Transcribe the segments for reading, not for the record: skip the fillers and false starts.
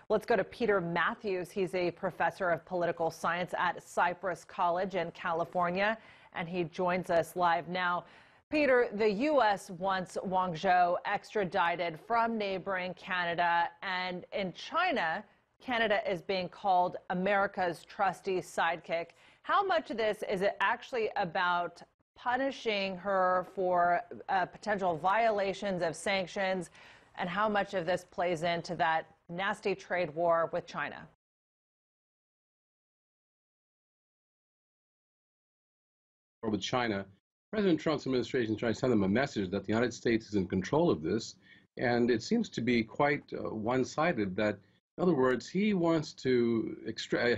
Let's go to Peter Mathews. He's a professor of political science at Cypress College in California, and he joins us live now. Peter, the U.S. wants Whanzou extradited from neighboring Canada, and in China, Canada is being called America's trusty sidekick. How much of this is it actually about punishing her for potential violations of sanctions, and how much of this plays into that nasty trade war with China? With China, President Trump's administration is trying to send them a message that the United States is in control of this, and it seems to be quite one-sided. That, in other words, he wants to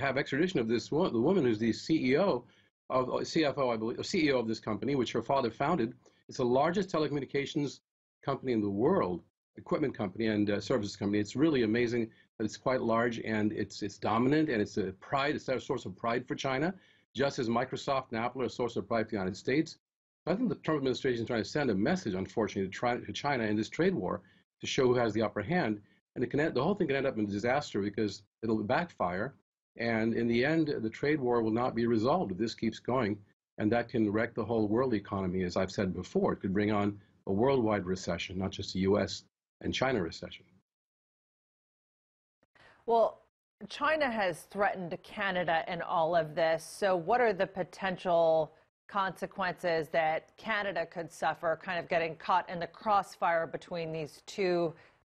have extradition of this woman, the woman who's the CFO, I believe, CEO of this company, which her father founded. It's the largest telecommunications company in the world, equipment company and services company. It's really amazing that it's quite large, and it's dominant, and it's a pride. It's a source of pride for China, just as Microsoft and Apple are a source of pride for the United States. I think the Trump administration is trying to send a message, unfortunately, to China in this trade war to show who has the upper hand. And the whole thing can end up in a disaster because it'll backfire. And in the end, the trade war will not be resolved if this keeps going. And that can wreck the whole world economy, as I've said before. It could bring on a worldwide recession, not just a U.S. and China recession. Well, China has threatened Canada in all of this. So what are the potential consequences that Canada could suffer, kind of getting caught in the crossfire between these two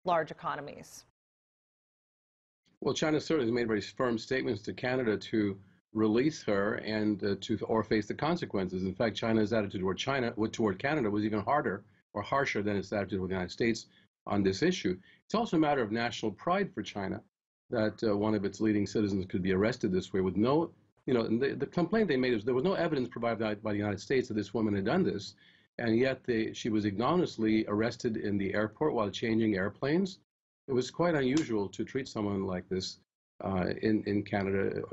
large economies? Well, China certainly has made very firm statements to Canada to release her and or face the consequences. In fact, China's attitude toward Canada was even harder or harsher than its attitude with the United States on this issue. It's also a matter of national pride for China that one of its leading citizens could be arrested this way with no, and the complaint they made is there was no evidence provided by the United States that this woman had done this, and yet she was ignominiously arrested in the airport while changing airplanes. It was quite unusual to treat someone like this in Canada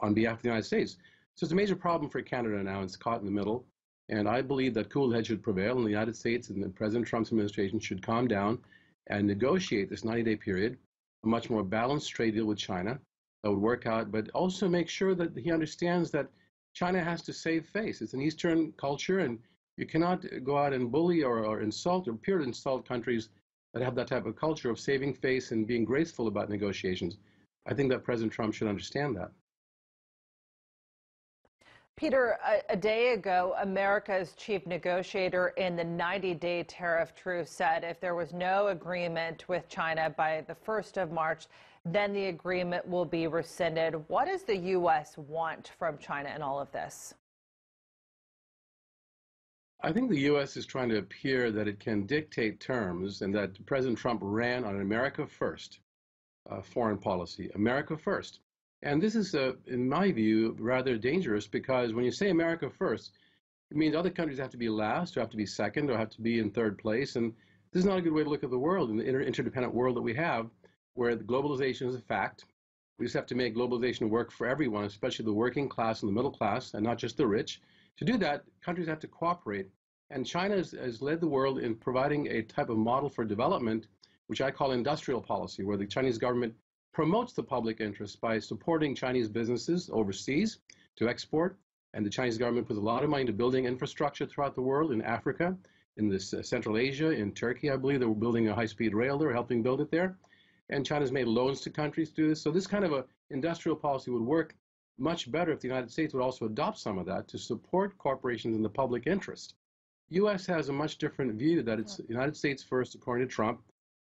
on behalf of the United States. So it's a major problem for Canada now. It's caught in the middle. And I believe that cool head should prevail, and the United States and President Trump's administration should calm down and negotiate this 90-day period, a much more balanced trade deal with China that would work out, but also make sure that he understands that China has to save face. It's an Eastern culture, and you cannot go out and bully or insult or appear to insult countries that have that type of culture of saving face and being graceful about negotiations. I think that President Trump should understand that. Peter, a day ago, America's chief negotiator in the 90-day tariff truce said if there was no agreement with China by the 1st of March, then the agreement will be rescinded. What does the U.S. want from China in all of this? I think the U.S. is trying to appear that it can dictate terms and that President Trump ran on an America first foreign policy, America first. And this is, in my view, rather dangerous because when you say America first, it means other countries have to be last, or have to be second, or have to be in third place. And this is not a good way to look at the world, in the interdependent world that we have, where the globalization is a fact. We just have to make globalization work for everyone, especially the working class and the middle class, and not just the rich. To do that, countries have to cooperate. And China has led the world in providing a type of model for development, which I call industrial policy, where the Chinese government promotes the public interest by supporting Chinese businesses overseas to export. And the Chinese government puts a lot of money into building infrastructure throughout the world, in Africa, in this Central Asia, in Turkey, I believe. They were building a high-speed rail there, helping build it there. And China's made loans to countries to do this. So this kind of a industrial policy would work much better if the United States would also adopt some of that to support corporations in the public interest. The U.S. has a much different view that it's United States first, according to Trump,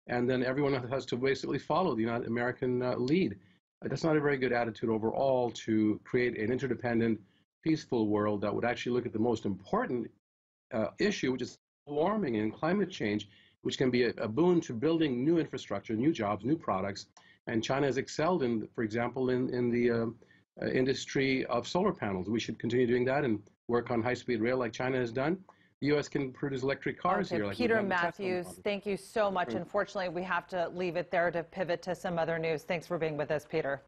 and then everyone has to basically follow the American lead. That's not a very good attitude overall to create an interdependent, peaceful world that would actually look at the most important issue, which is warming and climate change, which can be a boon to building new infrastructure, new jobs, new products. And China has excelled in, for example, in the industry of solar panels. We should continue doing that and work on high-speed rail like China has done. The U.S. can produce electric cars here. Like Peter Mathews, thank you so much. Unfortunately, we have to leave it there to pivot to some other news. Thanks for being with us, Peter.